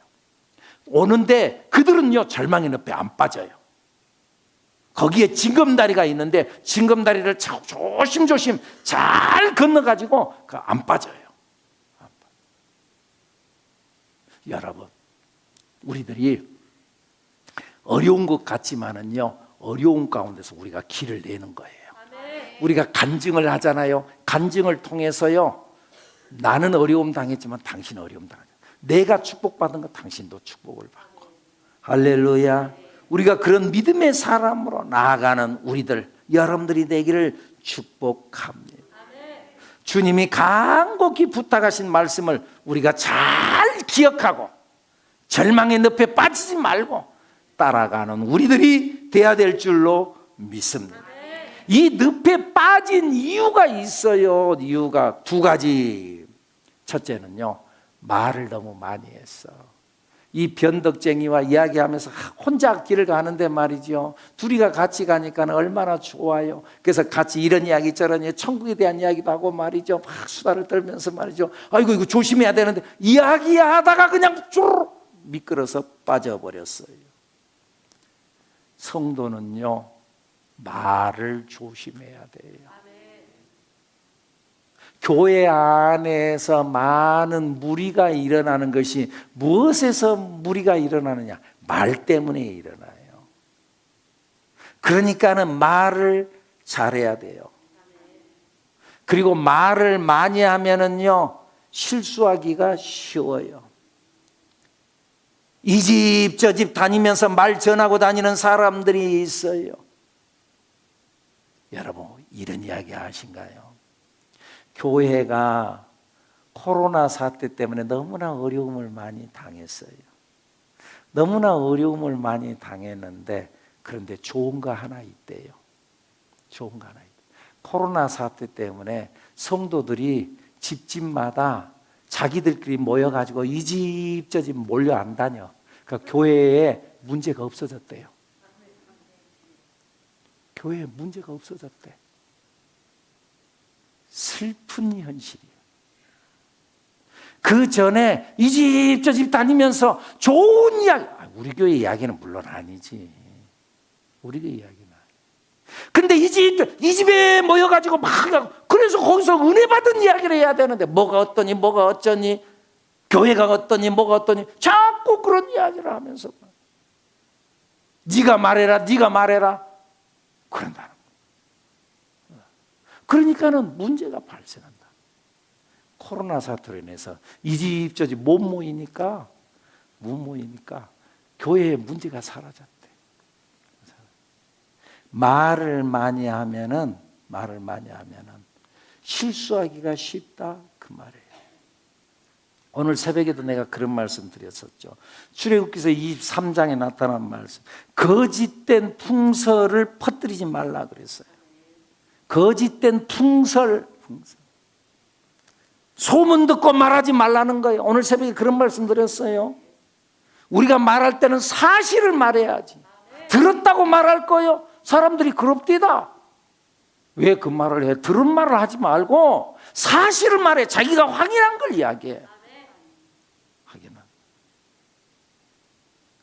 오는데 그들은요, 절망의 늪에 안 빠져요. 거기에 징검다리가 있는데 징검다리를 조심조심 잘 건너가지고 안 빠져요. 여러분, 우리들이 어려운 것 같지만은요, 어려운 가운데서 우리가 길을 내는 거예요. 우리가 간증을 하잖아요. 간증을 통해서요, 나는 어려움 당했지만 당신 어려움 당했죠. 내가 축복받은 거 당신도 축복을 받고. 할렐루야. 우리가 그런 믿음의 사람으로 나아가는 우리들, 여러분들이 되기를 축복합니다. 주님이 간곡히 부탁하신 말씀을 우리가 잘 기억하고 절망의 늪에 빠지지 말고 따라가는 우리들이 돼야 될 줄로 믿습니다. 이 늪에 빠진 이유가 있어요. 이유가 두 가지. 첫째는요, 말을 너무 많이 했어. 이 변덕쟁이와 이야기하면서 혼자 길을 가는데 말이죠, 둘이가 같이 가니까 얼마나 좋아요. 그래서 같이 이런 이야기 저런 이야기, 천국에 대한 이야기도 하고 말이죠, 막 수다를 떨면서 말이죠, 아이고 이거 조심해야 되는데 이야기하다가 그냥 쭈르륵 미끄러서 빠져버렸어요. 성도는요, 말을 조심해야 돼요. 교회 안에서 많은 무리가 일어나는 것이 무엇에서 무리가 일어나느냐? 말 때문에 일어나요. 그러니까는 말을 잘해야 돼요. 그리고 말을 많이 하면은요, 실수하기가 쉬워요. 이 집 저 집 다니면서 말 전하고 다니는 사람들이 있어요. 여러분, 이런 이야기 하신가요? 교회가 코로나 사태 때문에 너무나 어려움을 많이 당했어요. 너무나 어려움을 많이 당했는데, 그런데 좋은 거 하나 있대요. 좋은 거 하나 있대요. 코로나 사태 때문에 성도들이 집집마다 자기들끼리 모여가지고 이 집 저 집 몰려 안 다녀. 그러니까 교회에 문제가 없어졌대요. 교회에 문제가 없어졌대. 슬픈 현실이에요. 그 전에 이 집 저 집 다니면서 좋은 이야기, 우리 교회 이야기는 물론 아니지. 우리 교회 이야기는 아니지. 근데 이 집에 모여가지고 막, 그래서 거기서 은혜 받은 이야기를 해야 되는데, 뭐가 어떠니, 뭐가 어쩌니, 교회가 어떠니, 뭐가 어떠니, 자꾸 그런 이야기를 하면서, 네가 말해라, 네가 말해라. 그런다. 그러니까는 문제가 발생한다. 코로나 사태로 인해서 이 집 저 집 못 모이니까 교회에 문제가 사라졌대. 말을 많이 하면은 실수하기가 쉽다 그 말이에요. 오늘 새벽에도 내가 그런 말씀 드렸었죠. 출애굽기서 23장에 나타난 말씀. 거짓된 풍설을 퍼뜨리지 말라 그랬어요. 거짓된 풍설. 소문 듣고 말하지 말라는 거예요. 오늘 새벽에 그런 말씀 드렸어요. 우리가 말할 때는 사실을 말해야지. 들었다고 말할 거예요. 사람들이 그럽디다. 왜 그 말을 해? 들은 말을 하지 말고 사실을 말해. 자기가 확인한 걸 이야기해. 하기는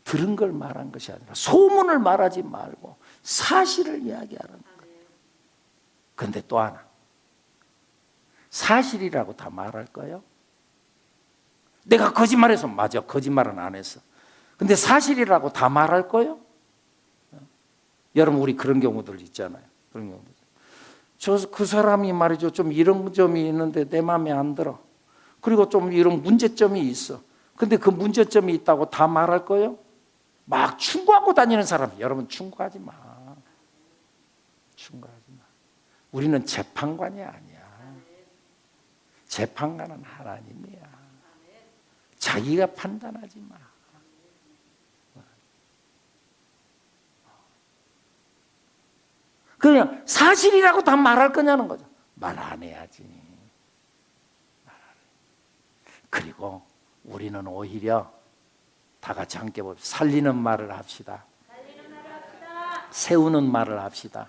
들은 걸 말한 것이 아니라 소문을 말하지 말고 사실을 이야기하라는 거예요. 그런데 또 하나, 사실이라고 다 말할 거예요? 내가 거짓말해서 맞아, 거짓말은 안 했어. 근데 사실이라고 다 말할 거예요? 여러분, 우리 그런 경우들 있잖아요. 그런 경우들. 그 사람이 말이죠, 좀 이런 점이 있는데 내 마음에 안 들어. 그리고 좀 이런 문제점이 있어. 근데 그 문제점이 있다고 다 말할 거예요? 막 충고하고 다니는 사람, 여러분 충고하지 마. 충고하지 마. 우리는 재판관이 아니야. 재판관은 하나님이야. 자기가 판단하지 마. 그냥 사실이라고 다 말할 거냐는 거죠. 말 안 해야지. 그리고 우리는 오히려 다 같이 함께 봅시다. 살리는 말을 합시다. 세우는 말을 합시다.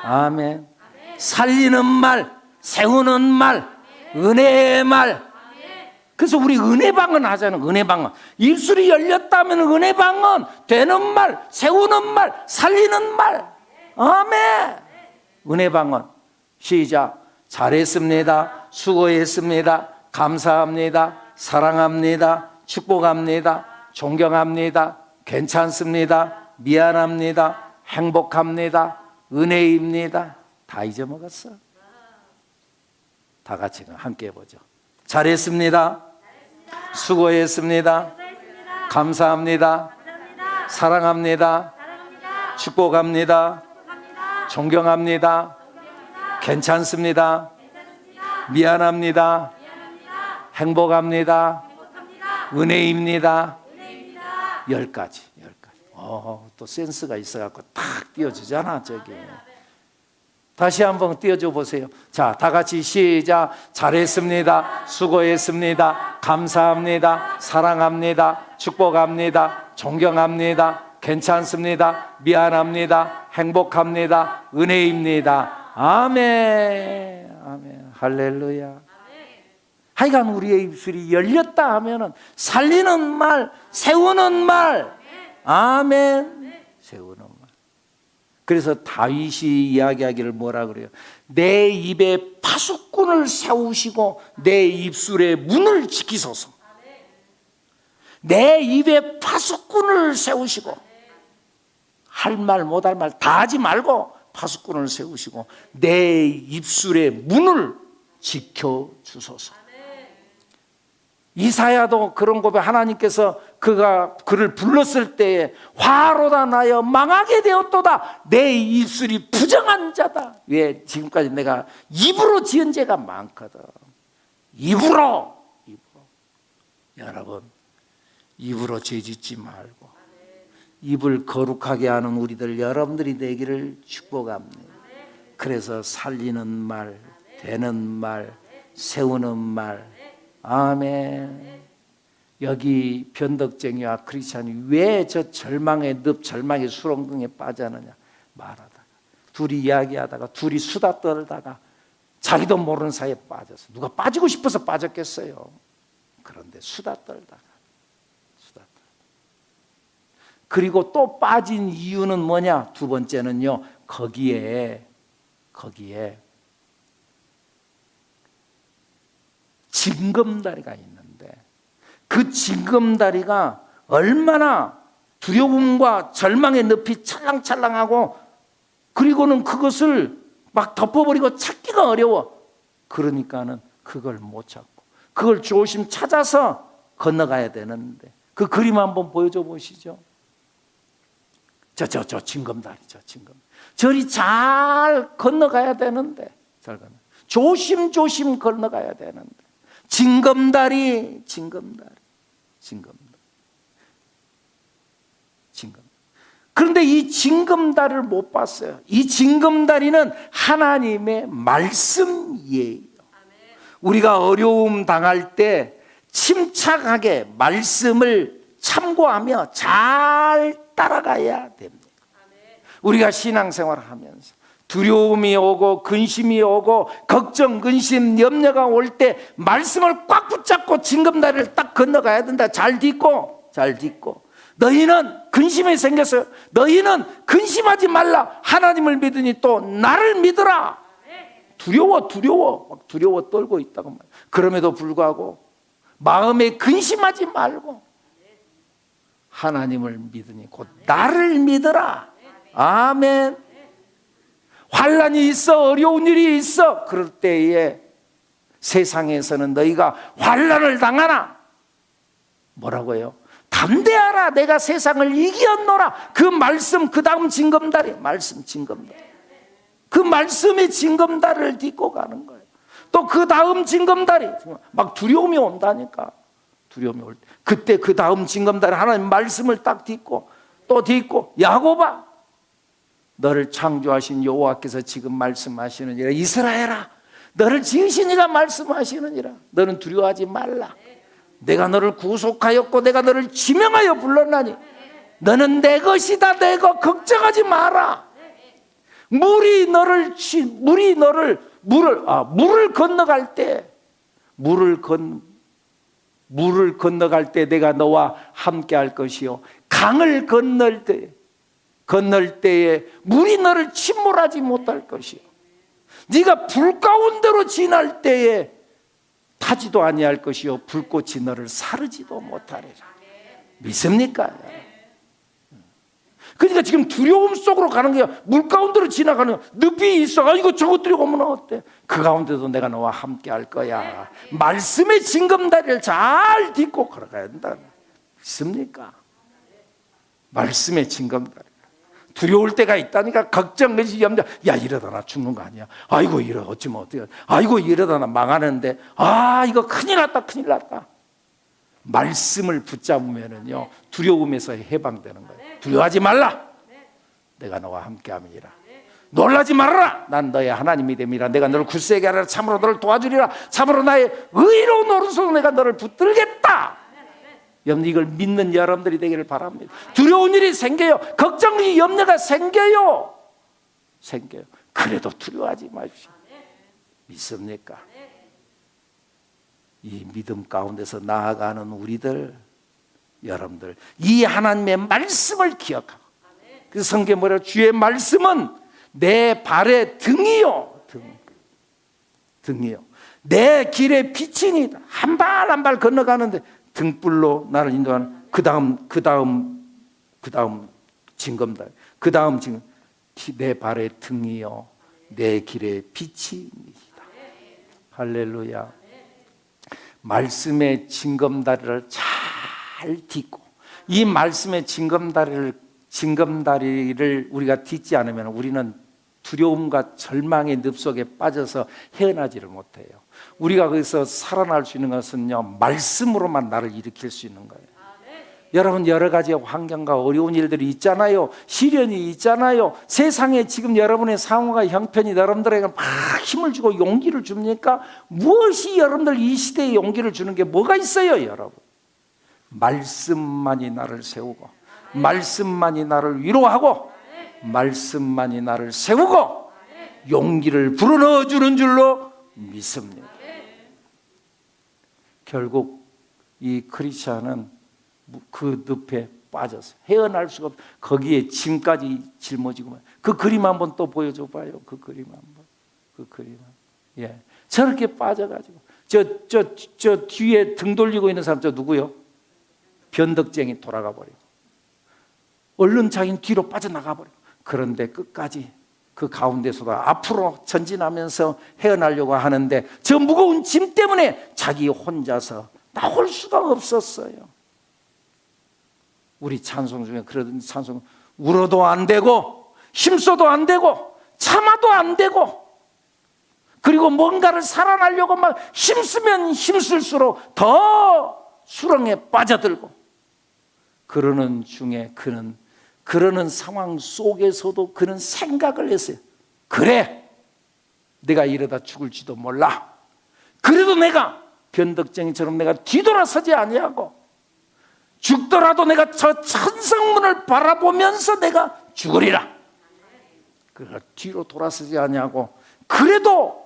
아멘. 살리는 말, 세우는 말, 은혜의 말. 그래서 우리 은혜방언 하잖아요. 은혜방언. 입술이 열렸다면 은혜방언. 되는 말, 세우는 말, 살리는 말. 아멘. 은혜방언. 시작. 잘했습니다. 수고했습니다. 감사합니다. 사랑합니다. 축복합니다. 존경합니다. 괜찮습니다. 미안합니다. 행복합니다. 은혜입니다. 다 잊어먹었어. 다 같이 함께 해보죠. 잘했습니다. 수고했습니다. 감사합니다. 사랑합니다. 축복합니다. 존경합니다. 괜찮습니다. 미안합니다. 행복합니다. 은혜입니다. 10가지. 또 센스가 있어갖고 탁 띄워주잖아, 저기. 다시 한번 띄워줘 보세요. 자, 다 같이 시작. 잘했습니다. 수고했습니다. 감사합니다. 사랑합니다. 축복합니다. 존경합니다. 괜찮습니다. 미안합니다. 행복합니다. 은혜입니다. 아멘. 아멘. 할렐루야. 하여간 우리의 입술이 열렸다 하면은 살리는 말, 세우는 말. 아멘. 세우는 말. 그래서 다윗이 이야기하기를 뭐라 그래요? 내 입에 파수꾼을 세우시고 내 입술의 문을 지키소서. 내 입에 파수꾼을 세우시고 할 말 못할 말 다 하지 말고 파수꾼을 세우시고 내 입술의 문을 지켜주소서. 이사야도 그런 고백, 하나님께서 그가 그를 불렀을 때에 화로다 나여 망하게 되었도다. 내 입술이 부정한 자다. 왜? 지금까지 내가 입으로 지은 죄가 많거든. 입으로. 여러분, 입으로 죄 짓지 말고 입을 거룩하게 하는 우리들 여러분들이 되기를 축복합니다. 그래서 살리는 말, 되는 말, 세우는 말. 아멘. 여기 변덕쟁이와 크리스찬이 왜 저 절망의 늪, 절망의 수렁궁에 빠졌느냐. 말하다가 둘이 이야기하다가 둘이 수다 떨다가 자기도 모르는 사이에 빠졌어. 누가 빠지고 싶어서 빠졌겠어요. 그런데 수다 떨다가 그리고 또 빠진 이유는 뭐냐? 두 번째는요, 거기에 징검다리가 있는데 그 징검다리가 얼마나 두려움과 절망의 늪이 찰랑찰랑하고, 그리고는 그것을 막 덮어버리고 찾기가 어려워. 그러니까는 그걸 못 찾고 그걸 조심 찾아서 건너가야 되는데, 그 그림 한번 보여줘 보시죠. 저 징검다리죠. 징검. 저리 잘 건너가야 되는데, 잘 건너. 조심조심 건너가야 되는데, 징검다리. 그런데 이 징검다리를 못 봤어요. 이 징검다리는 하나님의 말씀이에요. 우리가 어려움 당할 때 침착하게 말씀을 참고하며 잘 따라가야 됩니다. 우리가 신앙생활을 하면서 두려움이 오고 근심이 오고 걱정, 근심, 염려가 올 때 말씀을 꽉 붙잡고 징검다리를 딱 건너가야 된다. 잘 딛고. 너희는 근심이 생겼어요. 너희는 근심하지 말라. 하나님을 믿으니 또 나를 믿으라. 두려워 떨고 있다고 말이에요. 그럼에도 불구하고 마음에 근심하지 말고 하나님을 믿으니 곧 나를 믿으라. 아멘. 환난이 있어, 어려운 일이 있어. 그럴 때에 세상에서는 너희가 환난을 당하나 뭐라고요? 담대하라. 내가 세상을 이기었노라. 그 말씀, 그 다음 징검다리. 그 말씀의 징검다리를 딛고 가는 거예요. 또 그 다음 징검다리. 막 두려움이 온다니까. 두려움이 올 때. 그때 그 다음 징검다리 하나님 말씀을 딱 딛고 또 딛고, 야곱아, 너를 창조하신 여호와께서 지금 말씀하시느니라. 이스라엘아, 너를 지으신 이가 말씀하시느니라. 너는 두려워하지 말라. 내가 너를 구속하였고 내가 너를 지명하여 불렀나니 너는 내 것이다. 내 것 걱정하지 마라. 물을 건너갈 때 물을 건너갈 때 내가 너와 함께 할 것이요, 강을 건널 때에 물이 너를 침몰하지 못할 것이요, 네가 불 가운데로 지날 때에 타지도 아니할 것이요, 불꽃이 너를 사르지도 못하리라. 믿습니까? 그러니까 지금 두려움 속으로 가는 거야. 물 가운데로 지나가는 거야. 늪이 있어. 아, 이거 저것들이 오면 어때? 그 가운데도 내가 너와 함께 할 거야. 말씀의 징검다리를 잘 딛고 걸어가야 된다. 믿습니까? 말씀의 징검다리. 두려울 때가 있다니까. 걱정, 근심, 염려. 야, 이러다 나 죽는 거 아니야? 아이고, 어쩌면 어떡해. 아이고, 이러다 나 망하는데. 아, 이거 큰일 났다. 말씀을 붙잡으면은요, 두려움에서 해방되는 거예요. 두려워하지 말라. 내가 너와 함께 함이니라. 놀라지 말아라. 난 너의 하나님이 됨이라. 내가 너를 굳세게 하라. 참으로 너를 도와주리라. 참으로 나의 의로운 오른손으로 내가 너를 붙들겠다. 여러분, 이걸 믿는 여러분들이 되기를 바랍니다. 두려운 일이 생겨요. 걱정이, 염려가 생겨요. 그래도 두려워하지 마십시오. 믿습니까? 이 믿음 가운데서 나아가는 우리들, 여러분들, 이 하나님의 말씀을 기억하고, 그래서 성경에 뭐라고? 주의 말씀은 내 발의 등이요. 등이요. 내 길의 빛이니. 한 발 한 발 건너가는데 등불로 나를 인도하는 그 다음 징검다리. 그 다음 징검. 내 발의 등이요. 내 길의 빛이니이다. 할렐루야. 말씀의 징검다리를 잘 딛고, 이 말씀의 징검다리를 우리가 딛지 않으면 우리는 두려움과 절망의 늪 속에 빠져서 헤어나지를 못해요. 우리가 거기서 살아날 수 있는 것은요, 말씀으로만 나를 일으킬 수 있는 거예요. 여러분, 여러 가지 환경과 어려운 일들이 있잖아요. 시련이 있잖아요. 세상에 지금 여러분의 상황과 형편이 여러분들에게 막 힘을 주고 용기를 줍니까? 무엇이 여러분들 이 시대에 용기를 주는 게 뭐가 있어요, 여러분? 말씀만이 나를 세우고, 말씀만이 나를 위로하고, 말씀만이 나를 세우고 용기를 불어넣어 주는 줄로 믿습니다. 결국 이 크리스찬은 그 늪에 빠져서 헤어날 수가 없어. 거기에 짐까지 짊어지고. 그 그림 한번 또 보여줘 봐요. 그 그림 한번. 예, 저렇게 빠져가지고 저 뒤에 등 돌리고 있는 사람 저 누구요? 변덕쟁이 돌아가 버리고, 얼른 자기는 뒤로 빠져나가 버리고. 그런데 끝까지 그 가운데서도 앞으로 전진하면서 헤어나려고 하는데 저 무거운 짐 때문에 자기 혼자서 나올 수가 없었어요. 우리 찬송 중에 그러던 찬송, 울어도 안 되고 힘써도 안 되고 참아도 안 되고, 그리고 뭔가를 살아나려고 막 힘쓰면 힘쓸수록 더 수렁에 빠져들고, 그러는 중에 그러는 상황 속에서도 그는 생각을 했어요. 그래, 내가 이러다 죽을지도 몰라. 그래도 내가 변덕쟁이처럼 내가 뒤돌아서지 아니하고, 죽더라도 내가 저 천성문을 바라보면서 내가 죽으리라. 그러니까 뒤로 돌아서지 아니하고 그래도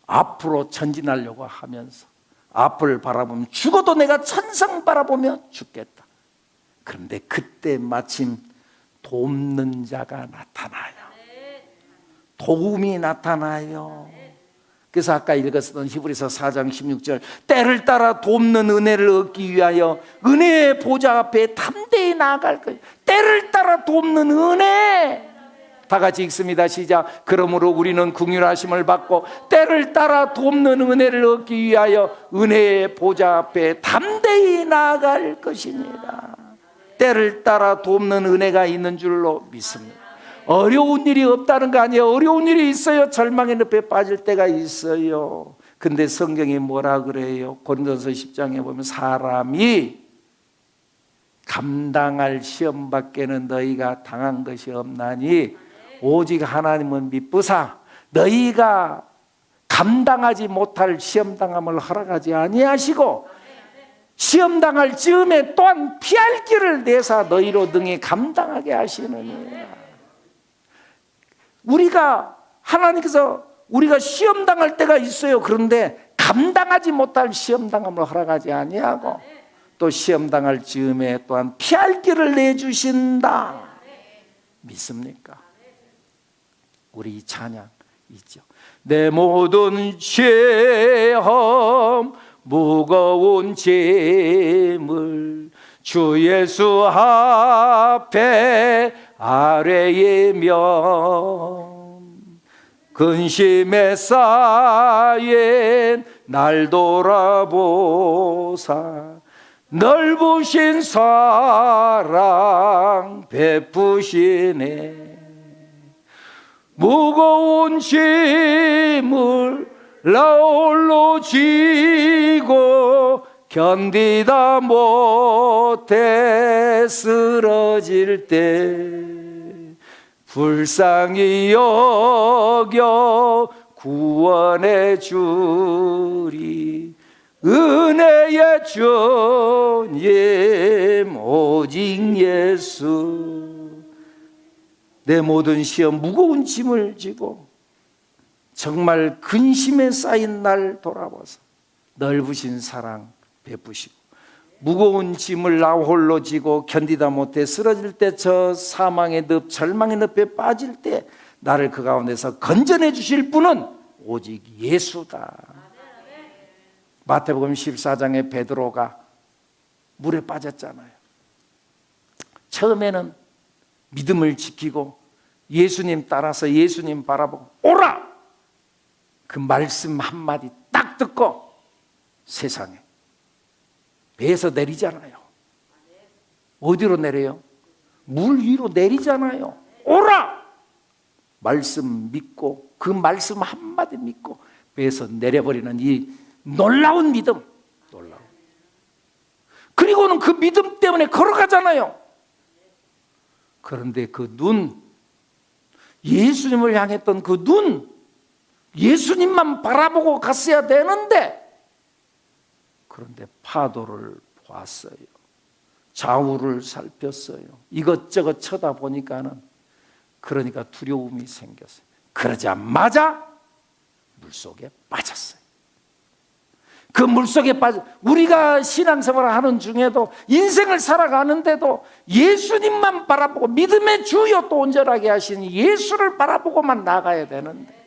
앞으로 전진하려고 하면서 앞을 바라보면 죽어도 내가 천성 바라보며 죽겠다. 그런데 그때 마침 돕는 자가 나타나요. 도움이 나타나요. 그래서 아까 읽었던 히브리서 4장 16절, 때를 따라 돕는 은혜를 얻기 위하여 은혜의 보좌 앞에 담대히 나아갈 거예요. 때를 따라 돕는 은혜. 다 같이 읽습니다. 시작. 그러므로 우리는 긍휼하심을 받고 때를 따라 돕는 은혜를 얻기 위하여 은혜의 보좌 앞에 담대히 나아갈 것입니다. 때를 따라 돕는 은혜가 있는 줄로 믿습니다. 어려운 일이 없다는 거 아니에요. 어려운 일이 있어요. 절망의 늪에 빠질 때가 있어요. 근데 성경이 뭐라 그래요? 고린도서 10장에 보면 사람이 감당할 시험 밖에는 너희가 당한 것이 없나니 오직 하나님은 미쁘사 너희가 감당하지 못할 시험당함을 허락하지 아니하시고 시험당할 즈음에 또한 피할 길을 내사 너희로 능히 감당하게 하시느니라. 하나님께서 우리가 시험당할 때가 있어요. 그런데 감당하지 못할 시험당함을 허락하지 아니하고 또 시험당할 즈음에 또한 피할 길을 내주신다. 믿습니까? 우리 이 찬양 있죠. 내 모든 죄험 무거운 짐을 주 예수 앞에 아뢰이며 근심에 쌓인 날 돌아보사 넓으신 사랑 베푸시네. 무거운 짐을 나 홀로 지고 견디다 못해 쓰러질 때 불쌍히 여겨 구원해 주리. 은혜의 주님 오직 예수. 내 모든 시험 무거운 짐을 지고 정말 근심에 쌓인 날 돌아봐서 넓으신 사랑 베푸시고 무거운 짐을 나 홀로 지고 견디다 못해 쓰러질 때 저 사망의 늪 절망의 늪에 빠질 때 나를 그 가운데서 건져내 주실 분은 오직 예수다. 마태복음 14장에 베드로가 물에 빠졌잖아요. 처음에는 믿음을 지키고 예수님 따라서 예수님 바라보고 오라! 그 말씀 한마디 딱 듣고 세상에 배에서 내리잖아요. 어디로 내려요? 물 위로 내리잖아요. 오라! 말씀 믿고 그 말씀 한마디 믿고 배에서 내려버리는 이 놀라운 믿음. 놀라운. 그리고는 그 믿음 때문에 걸어가잖아요. 그런데 그 눈, 예수님을 향했던 그 눈, 예수님만 바라보고 갔어야 되는데 그런데 파도를 보았어요. 좌우를 살폈어요. 이것저것 쳐다보니까는 그러니까 두려움이 생겼어요. 그러자마자 물속에 빠졌어요. 그 물속에 빠져 우리가 신앙생활을 하는 중에도 인생을 살아가는데도 예수님만 바라보고 믿음의 주여 또 온전하게 하신 예수를 바라보고만 나가야 되는데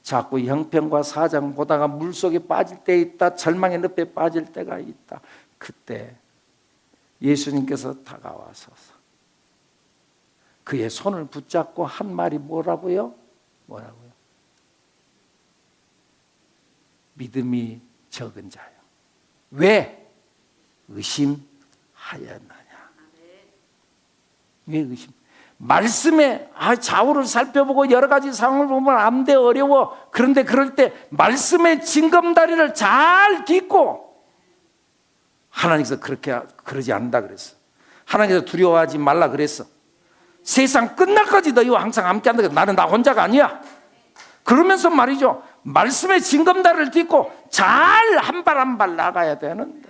자꾸 형편과 사정 보다가 물속에 빠질 때 있다. 절망의 늪에 빠질 때가 있다. 그때 예수님께서 다가와서 그의 손을 붙잡고 한 말이 뭐라고요? 믿음이 적은 자요. 왜? 의심하였느냐. 왜 의심? 말씀에 좌우를 살펴보고 여러 가지 상황을 보면 안 돼, 어려워. 그런데 그럴 때 말씀의 징검다리를 잘 딛고, 하나님께서 그러지 않는다 그랬어. 하나님께서 두려워하지 말라 그랬어. 세상 끝날까지 너희와 항상 함께 한다. 나는 나 혼자가 아니야. 그러면서 말이죠, 말씀의 징검다리를 딛고 잘 한 발 한 발 나가야 되는데,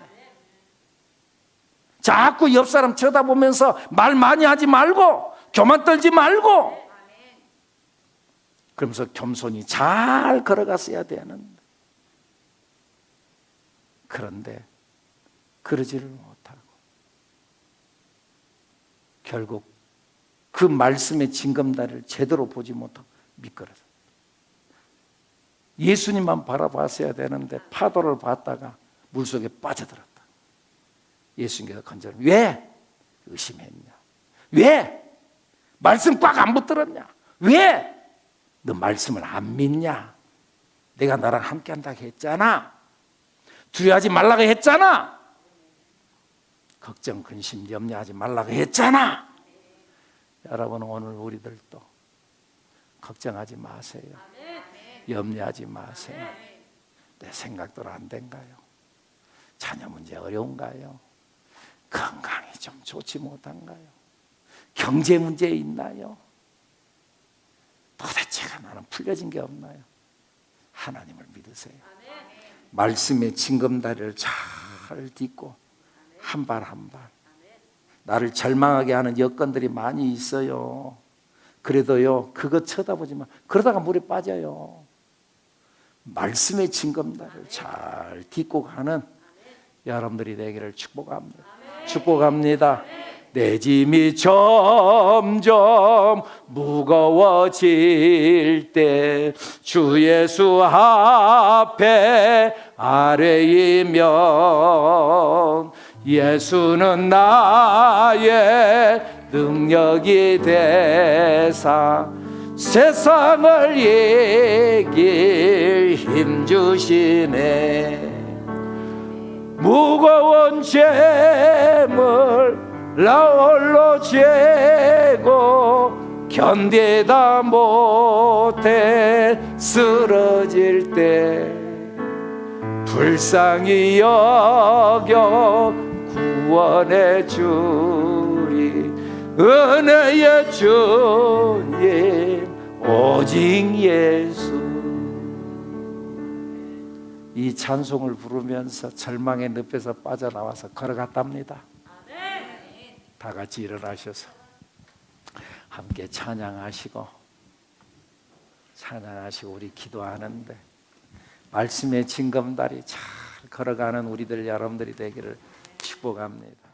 자꾸 옆 사람 쳐다보면서 말 많이 하지 말고 교만 떨지 말고, 그러면서 겸손히 잘 걸어갔어야 되는데, 그런데 그러지를 못하고 결국 그 말씀의 징검다리를 제대로 보지 못하고 미끄러져. 예수님만 바라봤어야 되는데 파도를 봤다가 물속에 빠져들었다. 예수님께서 건져라. 왜 의심했냐? 왜 말씀 꽉 안 붙들었냐? 왜 너 말씀을 안 믿냐? 내가 나랑 함께 한다고 했잖아. 두려워하지 말라고 했잖아. 걱정, 근심, 염려하지 말라고 했잖아. 여러분, 오늘 우리들도 걱정하지 마세요. 염려하지 마세요. 내 생각대로 안 된가요? 자녀 문제 어려운가요? 건강이 좀 좋지 못한가요? 경제 문제 있나요? 도대체가 나는 풀려진 게 없나요? 하나님을 믿으세요. 말씀의 징검다리를 잘 딛고 한 발 한 발. 나를 절망하게 하는 여건들이 많이 있어요. 그래도요, 그거 쳐다보지 마. 그러다가 물에 빠져요. 말씀의 징검다리를 잘 딛고 가는 여러분들이 되기를 축복합니다. 축복합니다. 내 짐이 점점 무거워질 때 주 예수 앞에 아뢰이면 예수는 나의 능력이 되사 세상을 이길 힘 주시네. 무거운 죄물 나 홀로 죄고 견디다 못해 쓰러질 때 불쌍히 여겨 구원해 주리. 은혜의 주님 오직 예수. 이 찬송을 부르면서 절망의 늪에서 빠져나와서 걸어갔답니다. 다 같이 일어나셔서 함께 찬양하시고 우리 기도하는데 말씀의 징검다리 잘 걸어가는 우리들 여러분들이 되기를 축복합니다.